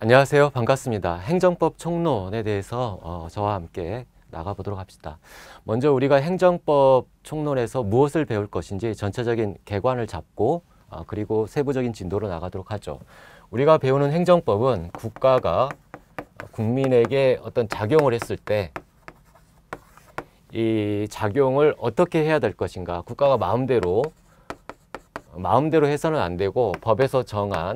안녕하세요. 반갑습니다. 행정법 총론에 대해서 저와 함께 나가보도록 합시다. 먼저 우리가 행정법 총론에서 무엇을 배울 것인지 전체적인 개관을 잡고 그리고 세부적인 진도로 나가도록 하죠. 우리가 배우는 행정법은 국가가 국민에게 어떤 작용을 했을 때 이 작용을 어떻게 해야 될 것인가. 국가가 마음대로 해서는 안 되고 법에서 정한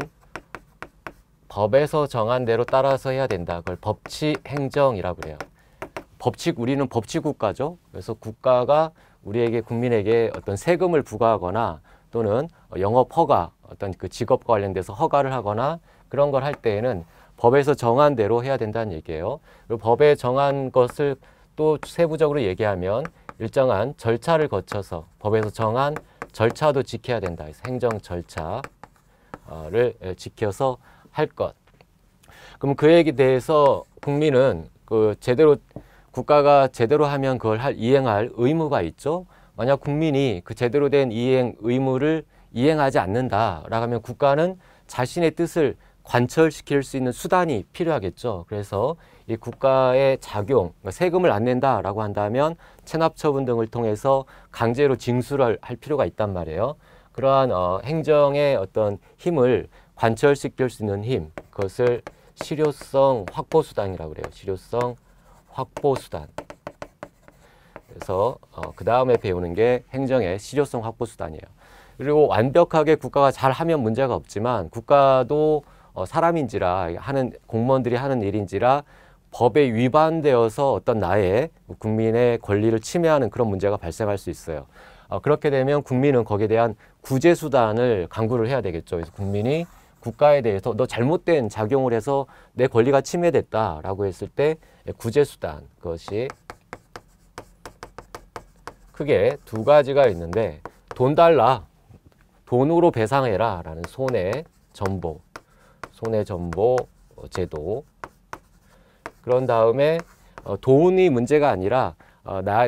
대로 따라서 해야 된다. 그걸 법치행정이라고 그래요. 우리는 법치국가죠. 그래서 국가가 우리에게, 국민에게 어떤 세금을 부과하거나 또는 영업 허가, 어떤 그 직업과 관련돼서 허가를 하거나 그런 걸 할 때에는 법에서 정한 대로 해야 된다는 얘기예요. 그리고 법에 정한 것을 또 세부적으로 얘기하면 일정한 절차를 거쳐서 법에서 정한 절차도 지켜야 된다. 그래서 행정 절차를 지켜서 할 것. 그럼 그에 대해서 국민은 국가가 제대로 하면 그걸 이행할 의무가 있죠. 만약 국민이 그 제대로 된 이행 의무를 이행하지 않는다라고 하면 국가는 자신의 뜻을 관철시킬 수 있는 수단이 필요하겠죠. 그래서 이 국가의 작용, 세금을 안 낸다라고 한다면 체납처분 등을 통해서 강제로 징수를 할 필요가 있단 말이에요. 그러한 행정의 어떤 힘을 관철시킬 수 있는 힘, 그것을 실효성 확보수단이라고 그래요. 실효성 확보수단. 그래서 그 다음에 배우는 게 행정의 실효성 확보수단이에요. 그리고 완벽하게 국가가 잘하면 문제가 없지만 국가도 사람인지라 공무원들이 하는 일인지라 법에 위반되어서 어떤 국민의 권리를 침해하는 그런 문제가 발생할 수 있어요. 그렇게 되면 국민은 거기에 대한 구제수단을 강구를 해야 되겠죠. 그래서 국민이 국가에 대해서 너 잘못된 작용을 해서 내 권리가 침해됐다라고 했을 때 구제수단, 그것이 크게 두 가지가 있는데 돈 돈으로 배상해라 라는 손해전보 제도. 그런 다음에 돈이 문제가 아니라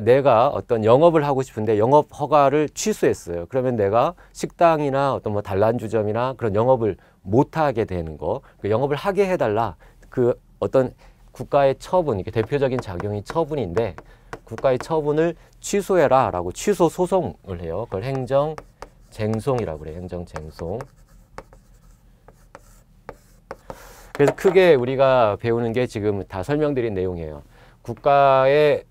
내가 어떤 영업을 하고 싶은데 영업 허가를 취소했어요. 그러면 내가 식당이나 어떤 단란주점이나 그런 영업을 못하게 되는 거, 그 영업을 하게 해달라. 그 어떤 국가의 처분, 이게 대표적인 작용이 처분인데 국가의 처분을 취소해라 라고 취소 소송을 해요. 그걸 행정쟁송이라고 그래요. 행정쟁송. 그래서 크게 우리가 배우는 게 지금 다 설명드린 내용이에요.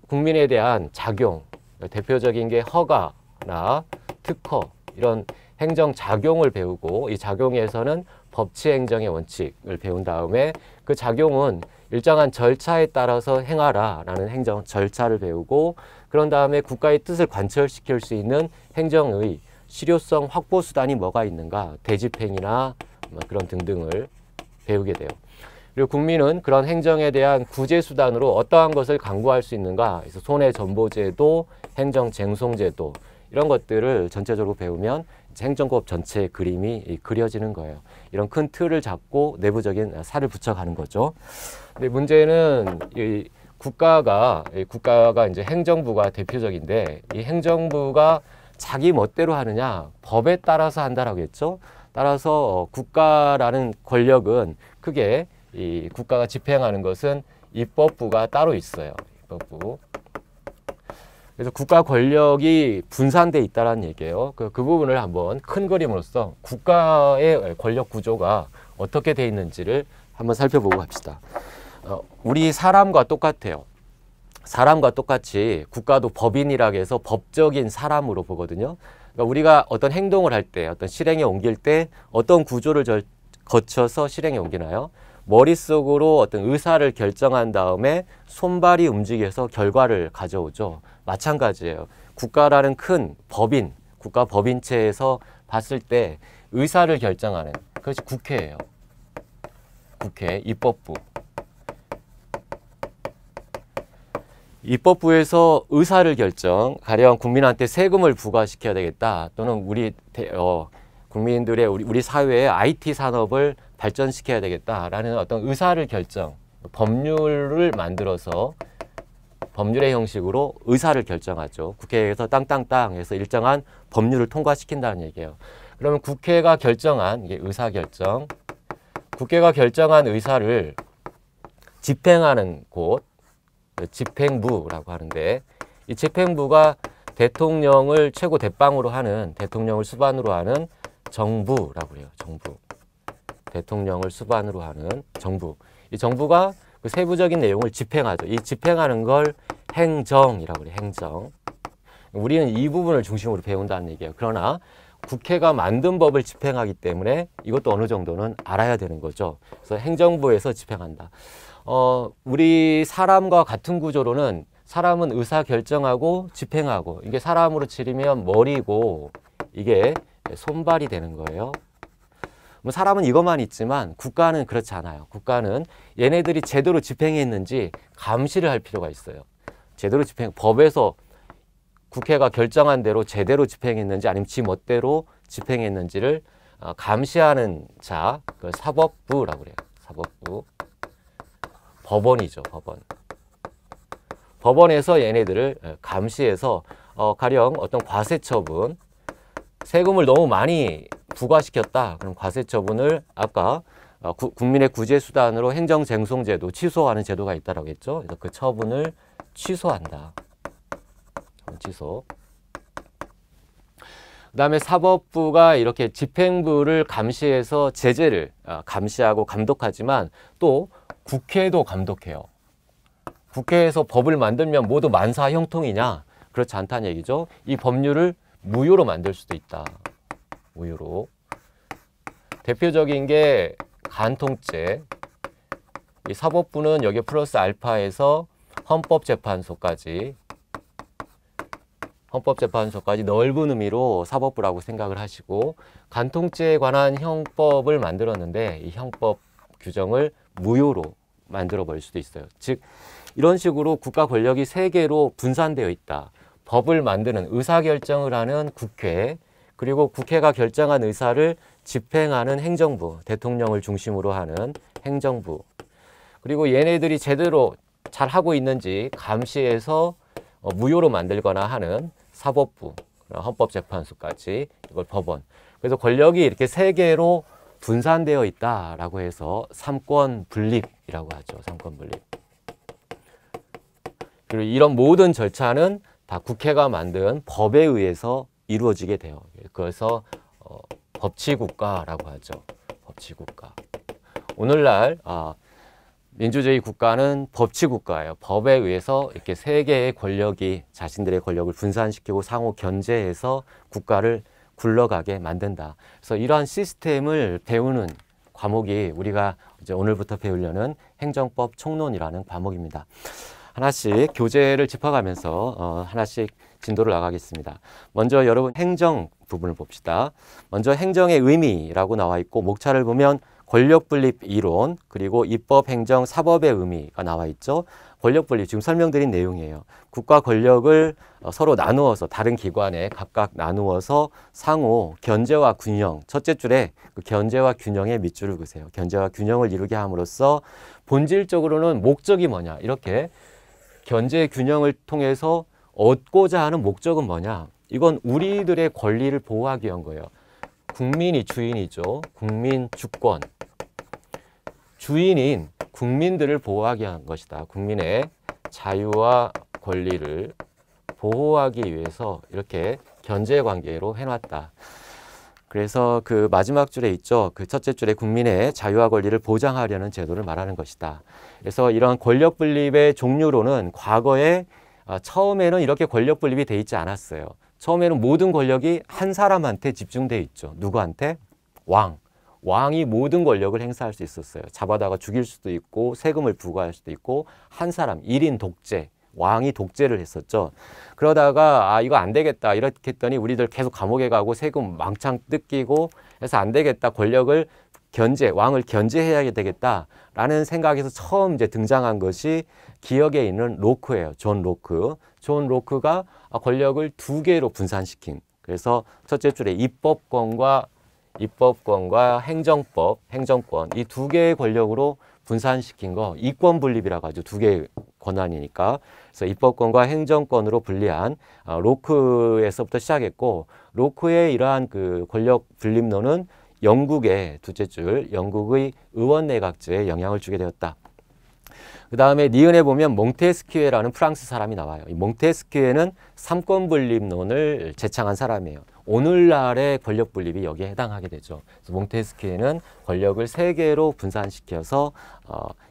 국민에 대한 작용, 대표적인 게 허가나 특허, 이런 행정작용을 배우고 이 작용에서는 법치행정의 원칙을 배운 다음에 그 작용은 일정한 절차에 따라서 행하라 라는 행정 절차를 배우고 그런 다음에 국가의 뜻을 관철시킬 수 있는 행정의 실효성 확보 수단이 뭐가 있는가, 대집행이나 그런 등등을 배우게 돼요. 그리고 국민은 그런 행정에 대한 구제 수단으로 어떠한 것을 강구할 수 있는가, 그래서 손해전보제도, 행정쟁송제도 이런 것들을 전체적으로 배우면 행정법 전체의 그림이 그려지는 거예요. 이런 큰 틀을 잡고 내부적인 살을 붙여가는 거죠. 근데 문제는 이 국가가 이제 행정부가 대표적인데 이 행정부가 자기 멋대로 하느냐, 법에 따라서 한다라고 했죠. 따라서 국가라는 권력은 크게 이 국가가 집행하는 것은 입법부가 따로 있어요. 입법부. 그래서 국가 권력이 분산돼 있다는 얘기예요. 그 부분을 한번 큰 그림으로써 국가의 권력 구조가 어떻게 돼 있는지를 한번 살펴보고 갑시다. 우리 사람과 똑같아요. 사람과 똑같이 국가도 법인이라고 해서 법적인 사람으로 보거든요. 그러니까 우리가 어떤 행동을 할 때, 어떤 실행에 옮길 때 어떤 구조를 거쳐서 실행에 옮기나요? 머릿속으로 어떤 의사를 결정한 다음에 손발이 움직여서 결과를 가져오죠. 마찬가지예요. 국가라는 큰 법인, 국가 법인체에서 봤을 때 의사를 결정하는 그것이 국회예요. 국회, 입법부. 입법부에서 의사를 가령 국민한테 세금을 부과시켜야 되겠다. 또는 국민들의 우리 사회의 IT 산업을 발전시켜야 되겠다라는 어떤 의사를 법률을 만들어서 법률의 형식으로 의사를 결정하죠. 국회에서 땅땅땅 해서 일정한 법률을 통과시킨다는 얘기예요. 그러면 국회가 결정한 이게 의사결정, 국회가 결정한 의사를 집행하는 곳, 집행부라고 하는데, 이 집행부가 대통령을 최고 대빵으로 하는, 대통령을 수반으로 하는 정부라고 해요. 정부. 대통령을 수반으로 하는 정부. 이 정부가 그 세부적인 내용을 집행하죠. 이 집행하는 걸 행정이라고 해요. 행정. 우리는 이 부분을 중심으로 배운다는 얘기예요. 그러나 국회가 만든 법을 집행하기 때문에 이것도 어느 정도는 알아야 되는 거죠. 그래서 행정부에서 집행한다. 우리 사람과 같은 구조로는 사람은 의사 결정하고 집행하고, 이게 사람으로 치르면 머리고 이게 손발이 되는 거예요. 뭐 사람은 이것만 있지만 국가는 그렇지 않아요. 국가는 얘네들이 제대로 집행했는지 감시를 할 필요가 있어요. 제대로 법에서 국회가 결정한 대로 제대로 집행했는지 아니면 지 멋대로 집행했는지를 감시하는 자, 그걸 사법부라고 그래요. 사법부. 법원이죠, 법원. 법원에서 얘네들을 감시해서 가령 어떤 과세 처분, 세금을 너무 많이 부과시켰다. 그럼 과세 처분을 아까 국민의 구제 수단으로 행정쟁송제도 취소하는 제도가 있다라고 했죠. 그래서 그 처분을 취소한다. 취소. 그다음에 사법부가 이렇게 집행부를 감시해서 제재를 감시하고 감독하지만 또 국회도 감독해요. 국회에서 법을 만들면 모두 만사 형통이냐? 그렇지 않다는 얘기죠. 이 법률을 무효로 만들 수도 있다. 무효로. 대표적인 게 간통죄. 이 사법부는 여기 플러스 알파에서 헌법재판소까지 넓은 의미로 사법부라고 생각을 하시고, 간통죄에 관한 형법을 만들었는데 이 형법 규정을 무효로 만들어 버릴 수도 있어요. 즉 이런 식으로 국가 권력이 세 개로 분산되어 있다. 법을 만드는, 의사결정을 하는 국회, 그리고 국회가 결정한 의사를 집행하는 행정부, 대통령을 중심으로 하는 행정부, 그리고 얘네들이 제대로 잘 하고 있는지 감시해서 무효로 만들거나 하는 사법부, 헌법재판소까지, 이걸 법원. 그래서 권력이 이렇게 세 개로 분산되어 있다라고 해서 삼권 분립이라고 하죠. 삼권 분립. 그리고 이런 모든 절차는 다 국회가 만든 법에 의해서 이루어지게 돼요. 그래서 법치국가라고 하죠. 법치국가. 오늘날 민주주의 국가는 법치국가예요. 법에 의해서 이렇게 세 개의 권력이 자신들의 권력을 분산시키고 상호 견제해서 국가를 굴러가게 만든다. 그래서 이러한 시스템을 배우는 과목이 우리가 이제 오늘부터 배우려는 행정법 총론이라는 과목입니다. 하나씩 교재를 짚어가면서 하나씩 진도를 나가겠습니다. 먼저 여러분 행정 부분을 봅시다. 먼저 행정의 의미라고 나와 있고, 목차를 보면 권력분립 이론, 그리고 입법, 행정, 사법의 의미가 나와 있죠. 권력분립, 지금 설명드린 내용이에요. 국가 권력을 서로 나누어서, 다른 기관에 각각 나누어서 상호 견제와 균형, 첫째 줄에 그 견제와 균형에 밑줄을 그으세요. 견제와 균형을 이루게 함으로써 본질적으로는 목적이 뭐냐, 이렇게 견제 균형을 통해서 얻고자 하는 목적은 뭐냐, 이건 우리들의 권리를 보호하기 위한 거예요. 국민이 주인이죠. 국민 주권. 주인인 국민들을 보호하기 위한 것이다. 국민의 자유와 권리를 보호하기 위해서 이렇게 견제 관계로 해놨다. 그래서 그 마지막 줄에 있죠. 그 첫째 줄에 국민의 자유와 권리를 보장하려는 제도를 말하는 것이다. 그래서 이런 권력 분립의 종류로는 과거에 처음에는 이렇게 권력 분립이 돼 있지 않았어요. 처음에는 모든 권력이 한 사람한테 집중돼 있죠. 누구한테? 왕. 왕이 모든 권력을 행사할 수 있었어요. 잡아다가 죽일 수도 있고 세금을 부과할 수도 있고, 한 사람 1인 독재, 왕이 독재를 했었죠. 그러다가 이거 안 되겠다 이렇게 했더니 우리들 계속 감옥에 가고 세금 망창 뜯기고 해서 안 되겠다, 권력을 왕을 견제해야 되겠다라는 생각에서 처음 이제 등장한 것이 기억에 있는 로크예요. 존 로크. 존 로크가 권력을 두 개로 분산시킨. 그래서 첫째 줄에 입법권과 행정권, 이 두 개의 권력으로 분산시킨 거, 이권 분립이라고 하죠. 두 개의 권한이니까. 그래서 입법권과 행정권으로 분리한 로크에서부터 시작했고, 로크의 이러한 그 권력 분립론은 영국의 둘째 줄 영국의 의원내각제에 영향을 주게 되었다. 그 다음에 니은에 보면 몽테스키에라는 프랑스 사람이 나와요. 이 몽테스키에는 삼권분립론을 제창한 사람이에요. 오늘날의 권력 분립이 여기에 해당하게 되죠. 그래서 몽테스키에는 권력을 세 개로 분산시켜서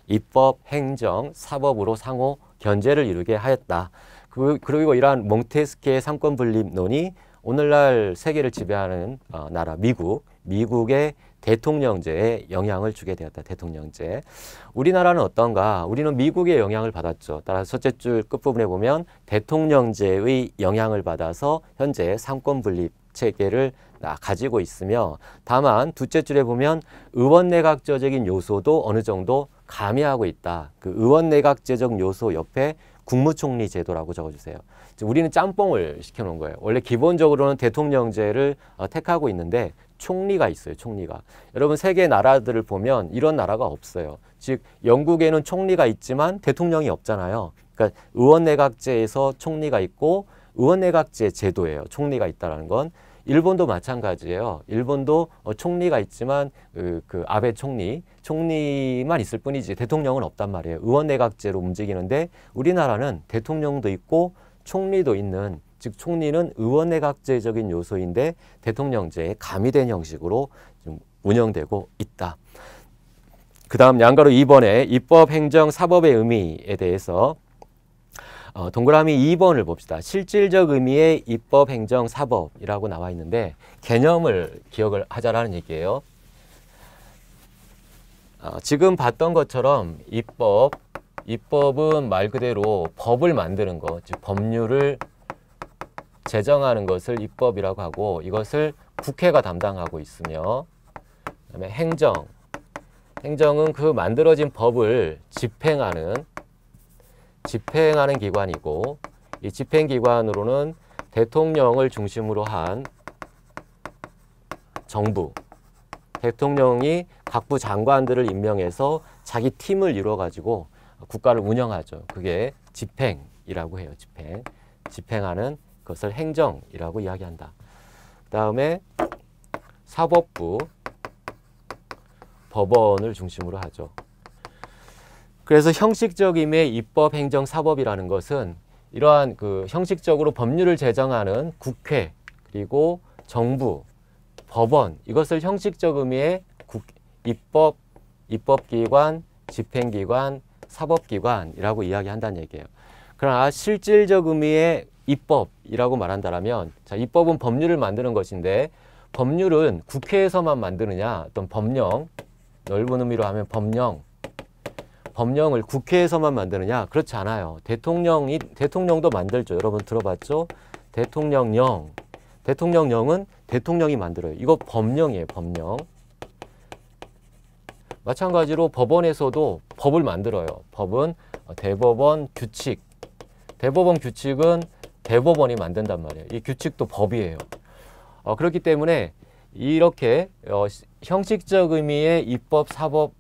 입법, 행정, 사법으로 상호 견제를 이루게 하였다. 그리고 이러한 몽테스키의 삼권분립론이 오늘날 세계를 지배하는 나라 미국의 대통령제에 영향을 주게 되었다. 대통령제. 우리나라는 어떤가? 우리는 미국의 영향을 받았죠. 따라서 첫째 줄 끝부분에 보면 대통령제의 영향을 받아서 현재 삼권분립 체계를 가지고 있으며, 다만 둘째 줄에 보면 의원내각제적인 요소도 어느 정도 가미하고 있다. 그 의원내각제적 요소 옆에 국무총리 제도라고 적어주세요. 우리는 짬뽕을 시켜놓은 거예요. 원래 기본적으로는 대통령제를 택하고 있는데 총리가 있어요. 총리가. 여러분 세계 나라들을 보면 이런 나라가 없어요. 즉 영국에는 총리가 있지만 대통령이 없잖아요. 그러니까 의원내각제에서 총리가 있고 의원내각제 제도예요. 총리가 있다는 건. 일본도 마찬가지예요. 일본도 총리가 있지만 그 아베 총리만 있을 뿐이지 대통령은 없단 말이에요. 의원내각제로 움직이는데 우리나라는 대통령도 있고 총리도 있는, 즉 총리는 의원내각제적인 요소인데 대통령제에 가미된 형식으로 좀 운영되고 있다. 그 다음 양가로 2번에 입법, 행정, 사법의 의미에 대해서 동그라미 2번을 봅시다. 실질적 의미의 입법, 행정, 사법이라고 나와 있는데 개념을 기억을 하자라는 얘기예요. 지금 봤던 것처럼 입법은 말 그대로 법을 만드는 것, 즉 법률을 제정하는 것을 입법이라고 하고 이것을 국회가 담당하고 있으며, 그다음에 행정은 그 만들어진 법을 집행하는 기관이고, 이 집행기관으로는 대통령을 중심으로 한 정부, 대통령이 각부 장관들을 임명해서 자기 팀을 이루어가지고 국가를 운영하죠. 그게 집행이라고 해요. 집행하는 것을 행정이라고 이야기한다. 그 다음에 사법부, 법원을 중심으로 하죠. 그래서 형식적 의미의 입법, 행정, 사법이라는 것은 이러한 그 형식적으로 법률을 제정하는 국회, 그리고 정부, 법원, 이것을 형식적 의미의 입법기관, 집행기관, 사법기관이라고 이야기한다는 얘기예요. 그러나 실질적 의미의 입법이라고 말한다면, 자, 입법은 법률을 만드는 것인데 법률은 국회에서만 만드느냐, 어떤 법령, 넓은 의미로 하면 법령을 국회에서만 만드느냐? 그렇지 않아요. 대통령도 만들죠. 여러분 들어봤죠? 대통령령은 대통령이 만들어요. 이거 법령이에요. 법령. 마찬가지로 법원에서도 법을 만들어요. 법은 대법원 규칙. 대법원 규칙은 대법원이 만든단 말이에요. 이 규칙도 법이에요. 그렇기 때문에 이렇게 형식적 의미의 입법, 사법,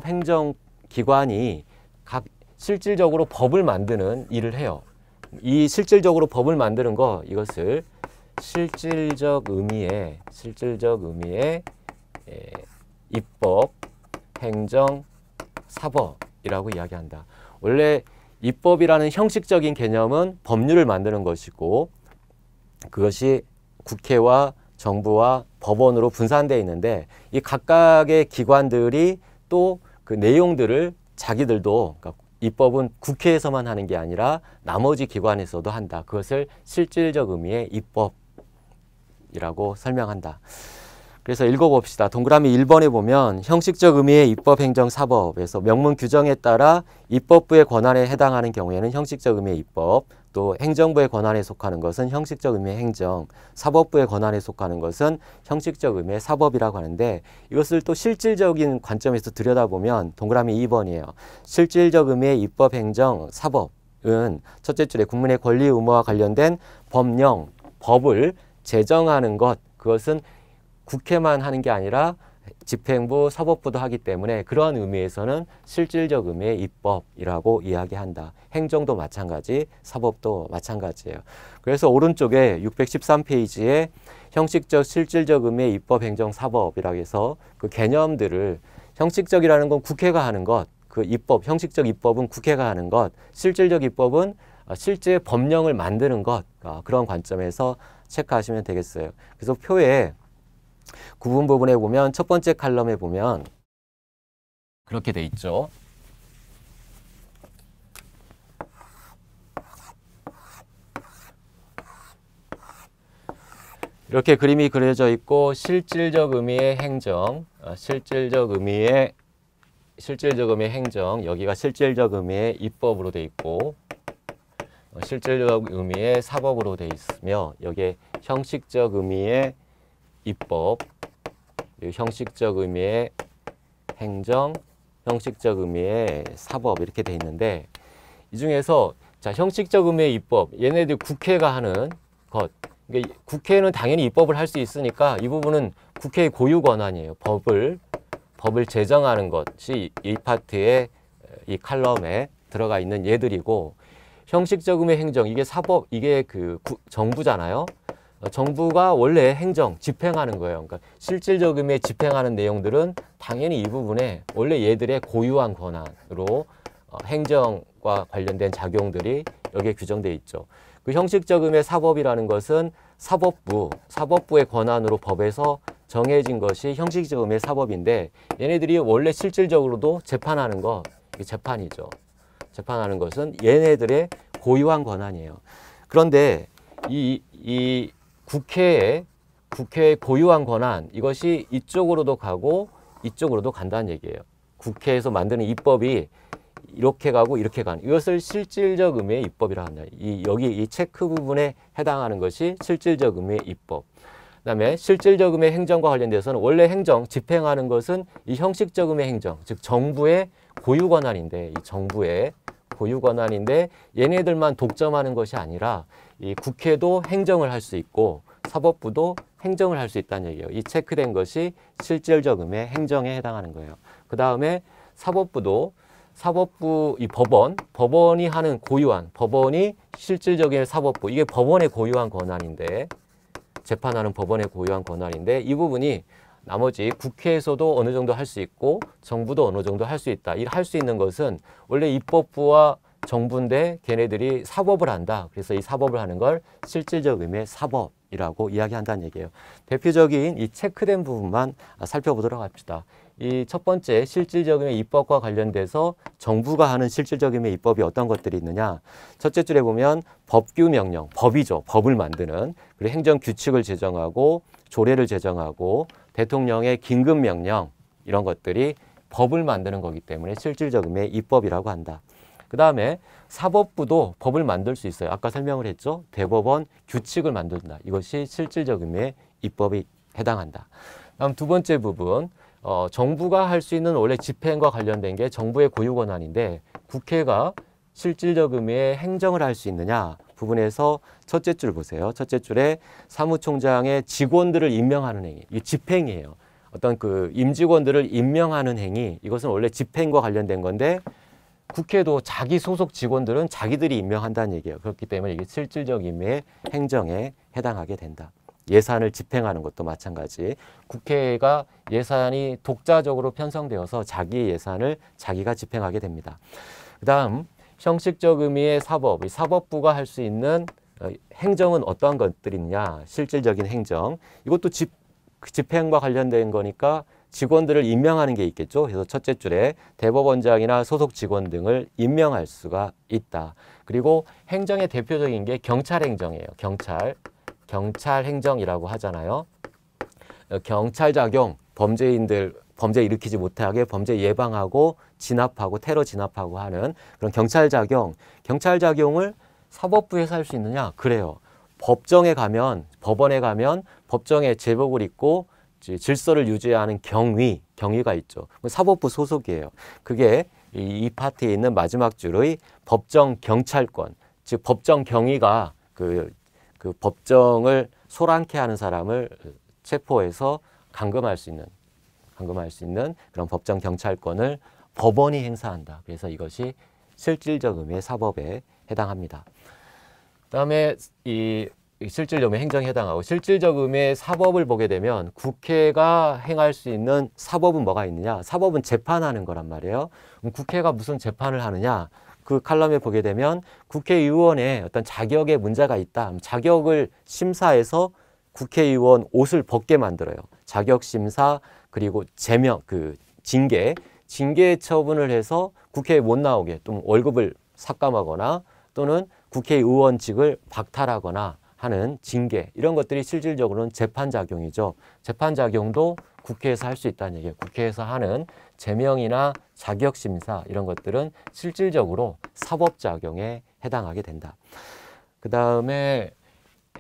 행정기관이 각 실질적으로 법을 만드는 일을 해요. 이 실질적으로 법을 만드는 거, 이것을 실질적 의미의 입법, 행정, 사법이라고 이야기한다. 원래 입법이라는 형식적인 개념은 법률을 만드는 것이고 그것이 국회와 정부와 법원으로 분산되어 있는데, 이 각각의 기관들이 또 그 내용들을 자기들도, 그러니까 입법은 국회에서만 하는 게 아니라 나머지 기관에서도 한다. 그것을 실질적 의미의 입법이라고 설명한다. 그래서 읽어봅시다. 동그라미 1번에 보면 형식적 의미의 입법, 행정, 사법에서 명문 규정에 따라 입법부의 권한에 해당하는 경우에는 형식적 의미의 입법, 또 행정부의 권한에 속하는 것은 형식적 의미의 행정, 사법부의 권한에 속하는 것은 형식적 의미의 사법이라고 하는데, 이것을 또 실질적인 관점에서 들여다보면 동그라미 2번이에요. 실질적 의미의 입법, 행정, 사법은 첫째 줄에 국민의 권리 의무와 관련된 법령, 법을 제정하는 것, 그것은 국회만 하는 게 아니라 집행부, 사법부도 하기 때문에 그러한 의미에서는 실질적 의미의 입법이라고 이야기한다. 행정도 마찬가지, 사법도 마찬가지예요. 그래서 오른쪽에 613페이지에 형식적, 실질적 의미의 입법, 행정, 사법이라고 해서 그 개념들을 형식적이라는 건 국회가 하는 것, 그 입법, 형식적 입법은 국회가 하는 것, 실질적 입법은 실제 법령을 만드는 것, 그런 관점에서 체크하시면 되겠어요. 그래서 표에 구분 부분에 보면 첫 번째 칼럼에 보면 그렇게 돼 있죠. 이렇게 그림이 그려져 있고 실질적 의미의 행정, 실질적 의미의 행정, 여기가 실질적 의미의 입법으로 돼 있고 실질적 의미의 사법으로 돼 있으며 여기에 형식적 의미의 입법, 형식적 의미의 행정, 형식적 의미의 사법 이렇게 돼 있는데 이 중에서 자, 형식적 의미의 입법, 얘네들 국회가 하는 것. 그러니까 국회는 당연히 입법을 할 수 있으니까 이 부분은 국회의 고유 권한이에요. 법을 제정하는 것이 이 파트의 이 칼럼에 들어가 있는 예들이고 형식적 의미의 행정, 이게 사법, 이게 정부잖아요. 정부가 원래 행정, 집행하는 거예요. 그러니까 실질적 의미의 집행하는 내용들은 당연히 이 부분에 원래 얘들의 고유한 권한으로 행정과 관련된 작용들이 여기에 규정되어 있죠. 그 형식적 의미의 사법이라는 것은 사법부의 권한으로 법에서 정해진 것이 형식적 의미의 사법인데 얘네들이 원래 실질적으로도 재판하는 것, 이게 재판이죠. 재판하는 것은 얘네들의 고유한 권한이에요. 그런데 이 국회의 고유한 권한, 이것이 이쪽으로도 가고 이쪽으로도 간다는 얘기예요. 국회에서 만드는 입법이 이렇게 가고 이렇게 가는, 이것을 실질적 의미의 입법이라고 한다. 여기 이 체크 부분에 해당하는 것이 실질적 의미의 입법. 그다음에 실질적 의미의 행정과 관련돼서는 원래 행정, 집행하는 것은 이 형식적 의미의 행정, 즉 정부의 고유 권한인데, 이 정부의 고유 권한인데 얘네들만 독점하는 것이 아니라 이 국회도 행정을 할 수 있고 사법부도 행정을 할 수 있다는 얘기예요. 이 체크된 것이 실질적 의미의 행정에 해당하는 거예요. 그 다음에 사법부, 이 법원이 하는 고유한, 법원이 실질적인 사법부, 이게 법원의 고유한 권한인데, 재판하는 법원의 고유한 권한인데 이 부분이 나머지 국회에서도 어느 정도 할 수 있고 정부도 어느 정도 할 수 있다. 이 할 수 있는 것은 원래 입법부와 정부인데 걔네들이 사법을 한다. 그래서 이 사법을 하는 걸 실질적 의미의 사법이라고 이야기한다는 얘기예요. 대표적인 이 체크된 부분만 살펴보도록 합시다. 이 첫 번째 실질적 의미의 입법과 관련돼서 정부가 하는 실질적 의미의 입법이 어떤 것들이 있느냐. 첫째 줄에 보면 법규 명령, 법이죠. 법을 만드는. 그리고 행정 규칙을 제정하고 조례를 제정하고 대통령의 긴급 명령, 이런 것들이 법을 만드는 거기 때문에 실질적 의미의 입법이라고 한다. 그 다음에 사법부도 법을 만들 수 있어요. 아까 설명을 했죠. 대법원 규칙을 만든다. 이것이 실질적 의미의 입법이 해당한다. 다음 두 번째 부분, 정부가 할 수 있는 원래 집행과 관련된 게 정부의 고유 권한인데 국회가 실질적 의미의 행정을 할 수 있느냐 부분에서 첫째 줄 보세요. 첫째 줄에 사무총장의 직원들을 임명하는 행위, 이게 집행이에요. 어떤 그 임직원들을 임명하는 행위, 이것은 원래 집행과 관련된 건데 국회도 자기 소속 직원들은 자기들이 임명한다는 얘기예요. 그렇기 때문에 이게 실질적 의미의 행정에 해당하게 된다. 예산을 집행하는 것도 마찬가지. 국회가 예산이 독자적으로 편성되어서 자기 예산을 자기가 집행하게 됩니다. 그 다음 형식적 의미의 사법, 이 사법부가 할 수 있는 행정은 어떠한 것들이 있냐. 실질적인 행정, 이것도 집행과 관련된 거니까 직원들을 임명하는 게 있겠죠. 그래서 첫째 줄에 대법원장이나 소속 직원 등을 임명할 수가 있다. 그리고 행정의 대표적인 게 경찰행정이에요. 경찰 행정이라고 하잖아요. 경찰 작용, 범죄 일으키지 못하게 범죄 예방하고 진압하고 테러 진압하고 하는 그런 경찰 작용을 사법부에서 할 수 있느냐? 그래요. 법원에 가면 법정에 제복을 입고 질서를 유지하는 경위가 있죠. 사법부 소속이에요. 그게 이 파트에 있는 마지막 줄의 법정 경찰권, 즉 법정 경위가 그 법정을 소란케 하는 사람을 체포해서 감금할 수 있는 감금할 수 있는 그런 법정 경찰권을 법원이 행사한다. 그래서 이것이 실질적 의미의 사법에 해당합니다. 그다음에 이 실질적 의미의 행정에 해당하고 실질적 의미의 사법을 보게 되면 국회가 행할 수 있는 사법은 뭐가 있느냐? 사법은 재판하는 거란 말이에요. 그럼 국회가 무슨 재판을 하느냐? 그 칼럼에 보게 되면 국회의원의 어떤 자격에 문제가 있다. 자격을 심사해서 국회의원 옷을 벗게 만들어요. 자격 심사 그리고 제명 징계 처분을 해서 국회에 못 나오게 또 월급을 삭감하거나 또는 국회의원직을 박탈하거나 하는 징계 이런 것들이 실질적으로는 재판작용이죠. 재판작용도 국회에서 할 수 있다는 얘기예요. 국회에서 하는 제명이나 자격심사 이런 것들은 실질적으로 사법작용에 해당하게 된다. 그 다음에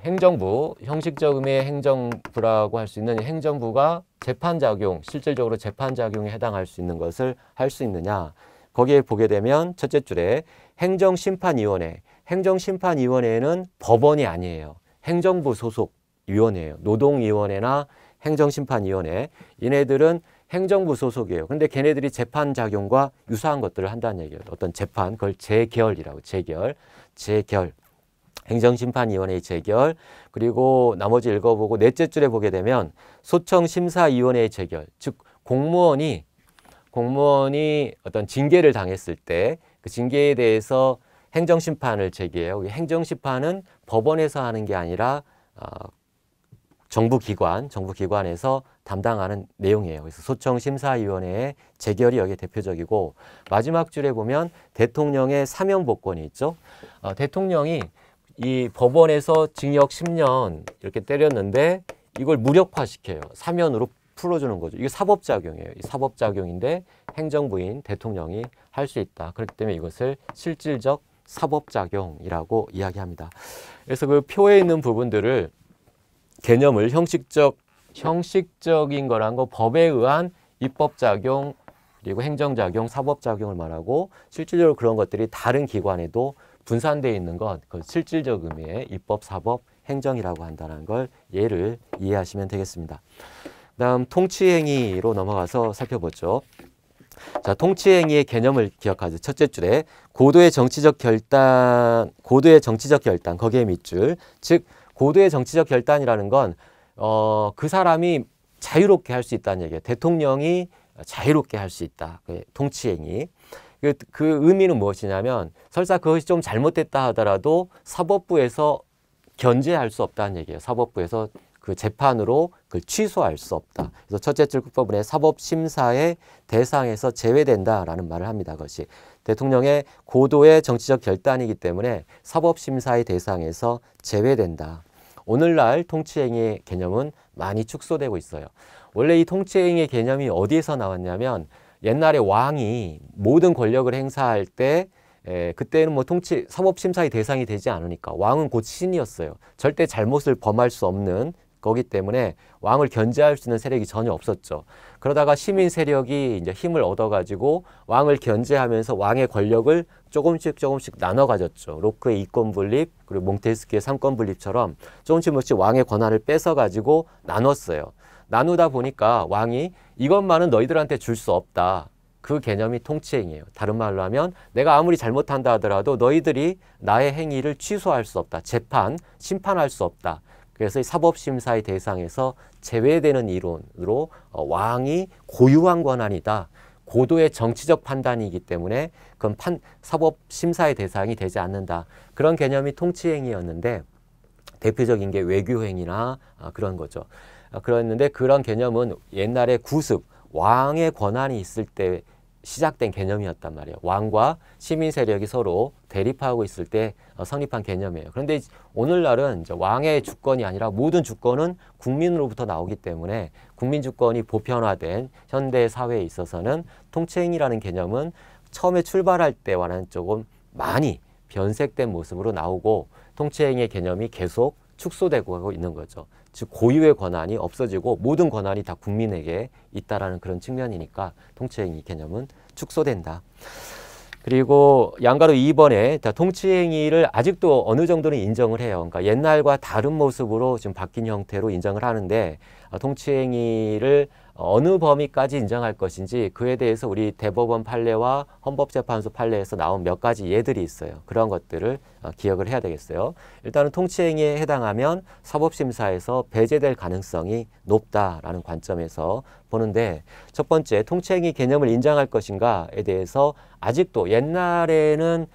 행정부, 형식적 의미의 행정부라고 할 수 있는 행정부가 재판작용, 실질적으로 재판작용에 해당할 수 있는 것을 할 수 있느냐. 거기에 보게 되면 첫째 줄에 행정심판위원회, 행정심판위원회는 법원이 아니에요. 행정부 소속 위원회예요. 노동위원회나 행정심판위원회, 얘네들은 행정부 소속이에요. 근데 걔네들이 재판작용과 유사한 것들을 한다는 얘기예요. 어떤 재판, 그걸 재결이라고, 재결. 행정심판위원회의 재결, 그리고 나머지 읽어보고 넷째 줄에 보게 되면 소청심사위원회의 재결, 즉 공무원이 어떤 징계를 당했을 때 그 징계에 대해서 행정심판을 제기해요. 행정심판은 법원에서 하는 게 아니라 정부기관에서 담당하는 내용이에요. 그래서 소청심사위원회의 재결이 여기에 대표적이고 마지막 줄에 보면 대통령의 사면복권이 있죠. 대통령이 이 법원에서 징역 10년 이렇게 때렸는데 이걸 무력화시켜요. 사면으로 풀어주는 거죠. 이게 사법작용이에요. 이 사법작용인데 행정부인 대통령이 할 수 있다. 그렇기 때문에 이것을 실질적 사법작용이라고 이야기합니다. 그래서 그 표에 있는 부분들을 개념을 형식적인 거란 거 법에 의한 입법작용 그리고 행정작용, 사법작용을 말하고 실질적으로 그런 것들이 다른 기관에도 분산되어 있는 것, 그 실질적 의미의 입법, 사법, 행정이라고 한다는 걸 예를 이해하시면 되겠습니다. 다음 통치행위로 넘어가서 살펴보죠. 자, 통치행위의 개념을 기억하죠. 첫째 줄에 고도의 정치적 결단, 거기에 밑줄. 즉 고도의 정치적 결단이라는 건 그 사람이 자유롭게 할 수 있다는 얘기예요. 대통령이 자유롭게 할 수 있다. 통치행위. 그 의미는 무엇이냐면 설사 그것이 좀 잘못됐다 하더라도 사법부에서 견제할 수 없다는 얘기예요. 사법부에서 그 재판으로 그걸 취소할 수 없다. 그래서 첫째 줄 끝부분에 사법심사의 대상에서 제외된다라는 말을 합니다. 그것이 대통령의 고도의 정치적 결단이기 때문에 사법심사의 대상에서 제외된다. 오늘날 통치행위의 개념은 많이 축소되고 있어요. 원래 이 통치행위의 개념이 어디에서 나왔냐면 옛날에 왕이 모든 권력을 행사할 때 그때는 뭐 사법심사의 대상이 되지 않으니까 왕은 곧 신이었어요. 절대 잘못을 범할 수 없는 거기 때문에 왕을 견제할 수 있는 세력이 전혀 없었죠. 그러다가 시민 세력이 이제 힘을 얻어가지고 왕을 견제하면서 왕의 권력을 조금씩 나눠 가졌죠. 로크의 이권 분립 그리고 몽테스키의 삼권 분립처럼 조금씩 왕의 권한을 뺏어가지고 나눴어요. 나누다 보니까 왕이 이것만은 너희들한테 줄 수 없다. 그 개념이 통치행위예요. 다른 말로 하면 내가 아무리 잘못한다 하더라도 너희들이 나의 행위를 취소할 수 없다. 심판할 수 없다. 그래서 이 사법심사의 대상에서 제외되는 이론으로 왕이 고유한 권한이다. 고도의 정치적 판단이기 때문에 그건 사법심사의 대상이 되지 않는다. 그런 개념이 통치행위였는데 대표적인 게 외교행위나 그런 거죠. 그랬는데 그런 개념은 옛날에 구습, 왕의 권한이 있을 때 시작된 개념이었단 말이에요. 왕과 시민 세력이 서로 대립하고 있을 때 성립한 개념이에요. 그런데 오늘날은 이제 왕의 주권이 아니라 모든 주권은 국민으로부터 나오기 때문에 국민 주권이 보편화된 현대 사회에 있어서는 통치행위라는 개념은 처음에 출발할 때와는 조금 많이 변색된 모습으로 나오고 통치행위의 개념이 계속 축소되고 하고 있는 거죠. 즉 고유의 권한이 없어지고 모든 권한이 다 국민에게 있다라는 그런 측면이니까 통치행위 개념은 축소된다. 그리고 양가로 2번에 통치행위를 아직도 어느 정도는 인정을 해요. 그러니까 옛날과 다른 모습으로 지금 바뀐 형태로 인정을 하는데 통치행위를 어느 범위까지 인정할 것인지 그에 대해서 우리 대법원 판례와 헌법재판소 판례에서 나온 몇 가지 예들이 있어요. 그런 것들을 기억을 해야 되겠어요. 일단은 통치행위에 해당하면 사법심사에서 배제될 가능성이 높다라는 관점에서 보는데, 첫 번째, 통치행위 개념을 인정할 것인가에 대해서 아직도 옛날에는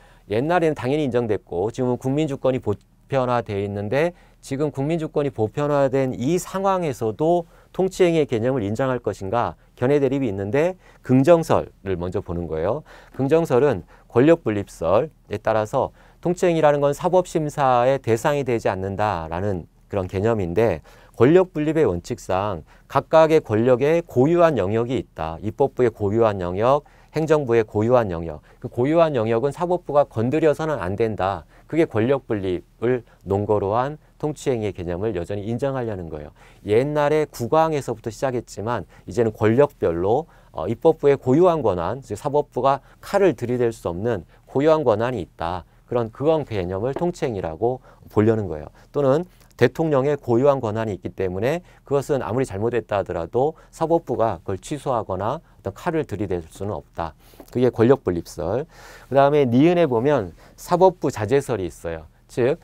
당연히 인정됐고 지금은 국민주권이 보편화되어 있는데, 지금 국민주권이 보편화된 이 상황에서도 통치행위의 개념을 인정할 것인가 견해 대립이 있는데, 긍정설을 먼저 보는 거예요. 긍정설은 권력분립설에 따라서 통치행위라는 건 사법심사의 대상이 되지 않는다라는 그런 개념인데, 권력분립의 원칙상 각각의 권력에 고유한 영역이 있다. 입법부의 고유한 영역, 행정부의 고유한 영역. 그 고유한 영역은 사법부가 건드려서는 안 된다. 그게 권력분립을 논거로 한 통치행위의 개념을 여전히 인정하려는 거예요. 옛날에 국왕에서부터 시작했지만 이제는 권력별로 입법부의 고유한 권한, 즉 사법부가 칼을 들이댈 수 없는 고유한 권한이 있다. 그런 개념을 통치행위라고 보려는 거예요. 또는 대통령의 고유한 권한이 있기 때문에 그것은 아무리 잘못했다 하더라도 사법부가 그걸 취소하거나 어떤 칼을 들이댈 수는 없다. 그게 권력분립설. 그 다음에 니은에 보면 사법부 자제설이 있어요. 즉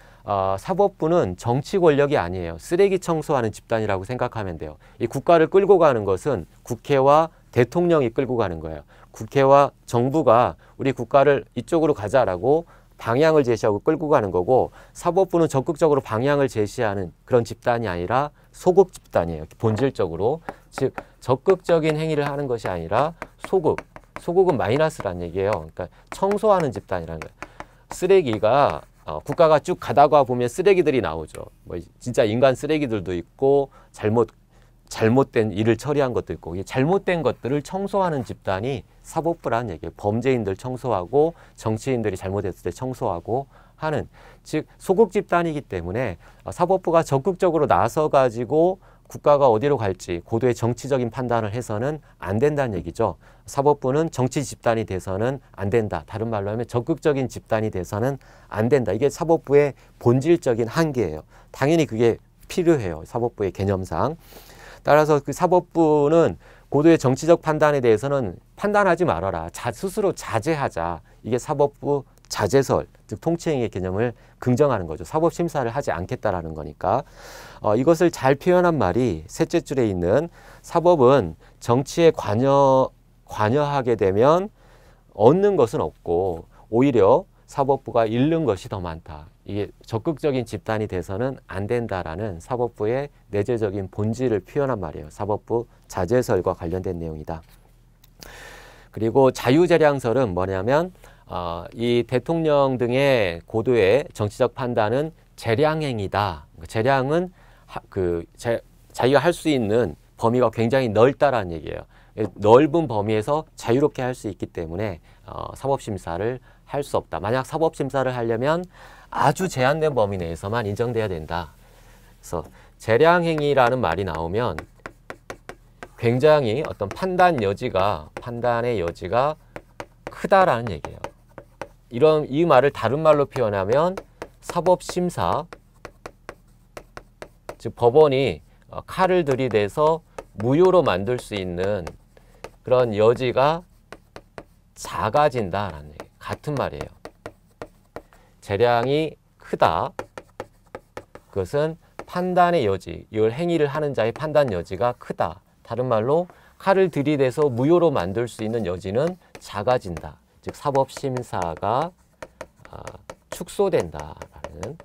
사법부는 정치 권력이 아니에요. 쓰레기 청소하는 집단이라고 생각하면 돼요. 이 국가를 끌고 가는 것은 국회와 대통령이 끌고 가는 거예요. 국회와 정부가 우리 국가를 이쪽으로 가자라고 방향을 제시하고 끌고 가는 거고, 사법부는 적극적으로 방향을 제시하는 그런 집단이 아니라 소극 집단이에요. 본질적으로. 즉 적극적인 행위를 하는 것이 아니라 소극은 마이너스라는 얘기예요. 그러니까 청소하는 집단이라는 거예요. 쓰레기가 국가가 쭉 가다가 보면 쓰레기들이 나오죠. 뭐 진짜 인간 쓰레기들도 있고 잘못된 일을 처리한 것도 있고, 이 잘못된 것들을 청소하는 집단이 사법부라는 얘기예요. 범죄인들 청소하고 정치인들이 잘못했을 때 청소하고 하는, 즉 소극 집단이기 때문에 사법부가 적극적으로 나서 가지고 국가가 어디로 갈지 고도의 정치적인 판단을 해서는 안 된다는 얘기죠. 사법부는 정치 집단이 돼서는 안 된다. 다른 말로 하면 적극적인 집단이 돼서는 안 된다. 이게 사법부의 본질적인 한계예요. 당연히 그게 필요해요. 사법부의 개념상. 따라서 그 사법부는 고도의 정치적 판단에 대해서는 판단하지 말아라. 스스로 자제하자. 이게 사법부 자제설, 즉 통치행위의 개념을 긍정하는 거죠. 사법심사를 하지 않겠다라는 거니까. 이것을 잘 표현한 말이 셋째 줄에 있는, 사법은 정치에 관여하게 되면 얻는 것은 없고 오히려 사법부가 잃는 것이 더 많다. 이게 적극적인 집단이 돼서는 안 된다라는 사법부의 내재적인 본질을 표현한 말이에요. 사법부 자제설과 관련된 내용이다. 그리고 자유재량설은 뭐냐면 이 대통령 등의 고도의 정치적 판단은 재량행위다. 재량은 자기가 할 수 있는 범위가 굉장히 넓다라는 얘기예요. 넓은 범위에서 자유롭게 할 수 있기 때문에 사법심사를 할 수 없다. 만약 사법심사를 하려면 아주 제한된 범위 내에서만 인정돼야 된다. 그래서 재량행위라는 말이 나오면 굉장히 어떤 판단의 여지가 크다라는 얘기예요. 이 말을 다른 말로 표현하면 사법심사, 즉 법원이 칼을 들이대서 무효로 만들 수 있는 그런 여지가 작아진다라는 얘기예요. 같은 말이에요. 재량이 크다. 그것은 판단의 여지, 이걸 행위를 하는 자의 판단 여지가 크다. 다른 말로 칼을 들이대서 무효로 만들 수 있는 여지는 작아진다. 즉 사법심사가 축소된다라는.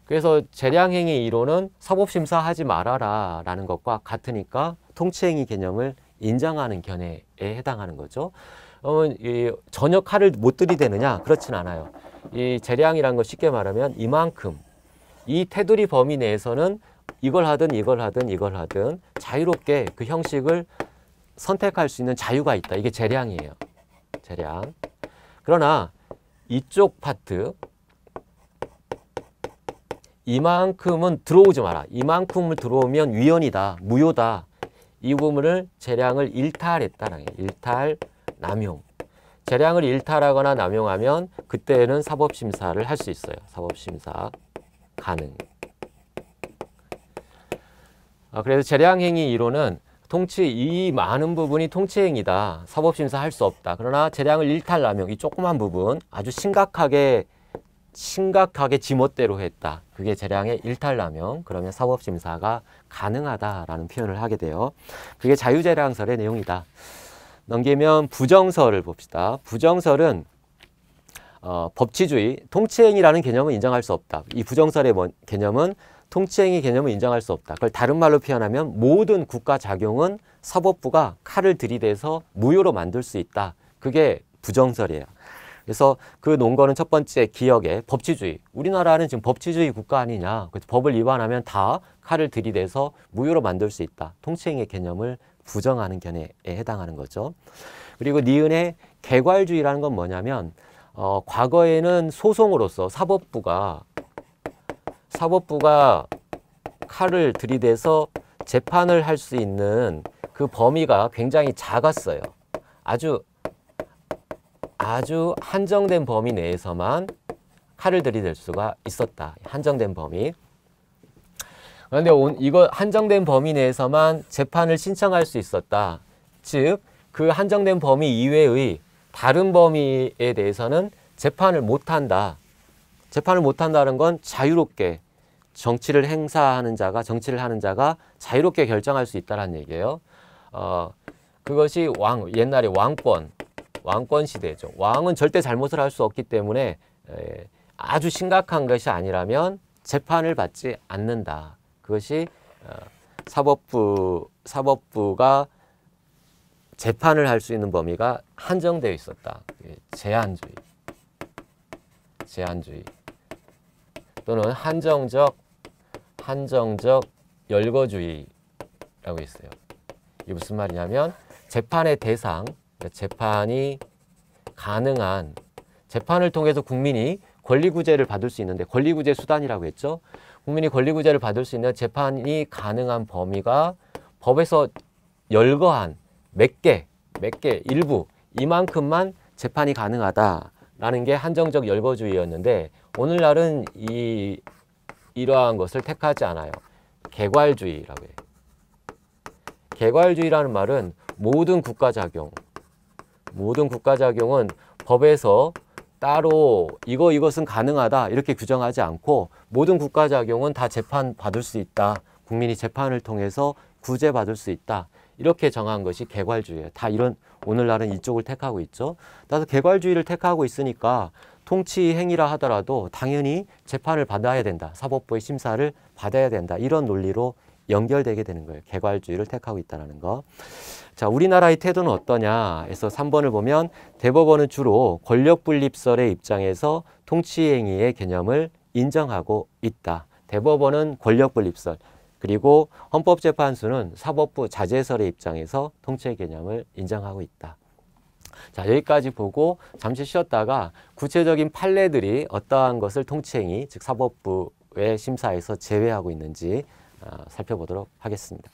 그래서 재량행위 이론은 사법심사하지 말아라 라는 것과 같으니까 통치행위 개념을 인정하는 견해에 해당하는 거죠. 전혀 칼을 못 들이대느냐? 그렇진 않아요. 이 재량이라는 거 쉽게 말하면 이만큼, 이 테두리 범위 내에서는 이걸 하든 자유롭게 그 형식을 선택할 수 있는 자유가 있다. 이게 재량이에요. 재량. 그러나 이쪽 파트, 이만큼은 들어오지 마라. 이만큼을 들어오면 위헌이다. 무효다. 이 부분을 재량을 일탈했다는 게 일탈, 남용. 재량을 일탈하거나 남용하면 그때는 사법심사를 할 수 있어요. 사법심사 가능. 그래서 재량행위 이론은 통치 이 많은 부분이 통치행위다. 사법심사 할 수 없다. 그러나 재량을 일탈남용 이 조그만 부분 아주 심각하게 지멋대로 했다. 그게 재량의 일탈남용. 그러면 사법심사가 가능하다라는 표현을 하게 돼요. 그게 자유재량설의 내용이다. 넘기면 부정설을 봅시다. 부정설은 법치주의, 통치행위라는 개념은 인정할 수 없다. 이 부정설의 개념은 통치행위 개념을 인정할 수 없다. 그걸 다른 말로 표현하면 모든 국가 작용은 사법부가 칼을 들이대서 무효로 만들 수 있다. 그게 부정설이에요. 그래서 그 논거는 첫 번째 기억에 법치주의. 우리나라는 지금 법치주의 국가 아니냐. 그래서 법을 위반하면 다 칼을 들이대서 무효로 만들 수 있다. 통치행위 개념을 부정하는 견해에 해당하는 거죠. 그리고 니은의 개괄주의라는 건 뭐냐면 과거에는 소송으로서 사법부가 칼을 들이대서 재판을 할 수 있는 그 범위가 굉장히 작았어요. 아주 한정된 범위 내에서만 칼을 들이댈 수가 있었다. 한정된 범위. 그런데 이거 한정된 범위 내에서만 재판을 신청할 수 있었다. 즉, 그 한정된 범위 이외의 다른 범위에 대해서는 재판을 못한다. 재판을 못한다는 건 자유롭게 정치를 하는 자가 자유롭게 결정할 수 있다는 얘기예요. 그것이 옛날에 왕권 시대죠. 왕은 절대 잘못을 할 수 없기 때문에 아주 심각한 것이 아니라면 재판을 받지 않는다. 그것이 사법부가 재판을 할 수 있는 범위가 한정되어 있었다. 제한주의 또는 한정적 열거주의라고 있어요. 이게 무슨 말이냐면 재판의 대상, 재판이 가능한 재판을 통해서 국민이 권리구제를 받을 수 있는데 권리구제 수단이라고 했죠. 국민이 권리구제를 받을 수 있는 재판이 가능한 범위가 법에서 열거한 몇 개, 일부 이만큼만 재판이 가능하다라는 게 한정적 열거주의였는데 오늘날은 이러한 것을 택하지 않아요. 개괄주의라고 해요. 개괄주의라는 말은 모든 국가작용은 법에서 따로 이것은 가능하다 이렇게 규정하지 않고 모든 국가작용은 다 재판받을 수 있다. 국민이 재판을 통해서 구제받을 수 있다. 이렇게 정한 것이 개괄주의예요. 다 오늘날은 이쪽을 택하고 있죠. 따라서 개괄주의를 택하고 있으니까 통치 행위라 하더라도 당연히 재판을 받아야 된다. 사법부의 심사를 받아야 된다. 이런 논리로 연결되게 되는 거예요. 개괄주의를 택하고 있다는 거. 자, 우리나라의 태도는 어떠냐 해서 3번을 보면 대법원은 주로 권력분립설의 입장에서 통치행위의 개념을 인정하고 있다. 대법원은 권력분립설, 그리고 헌법재판소는 사법부 자제설의 입장에서 통치의 개념을 인정하고 있다. 자, 여기까지 보고 잠시 쉬었다가 구체적인 판례들이 어떠한 것을 통치행위, 즉 사법부의 심사에서 제외하고 있는지 살펴보도록 하겠습니다.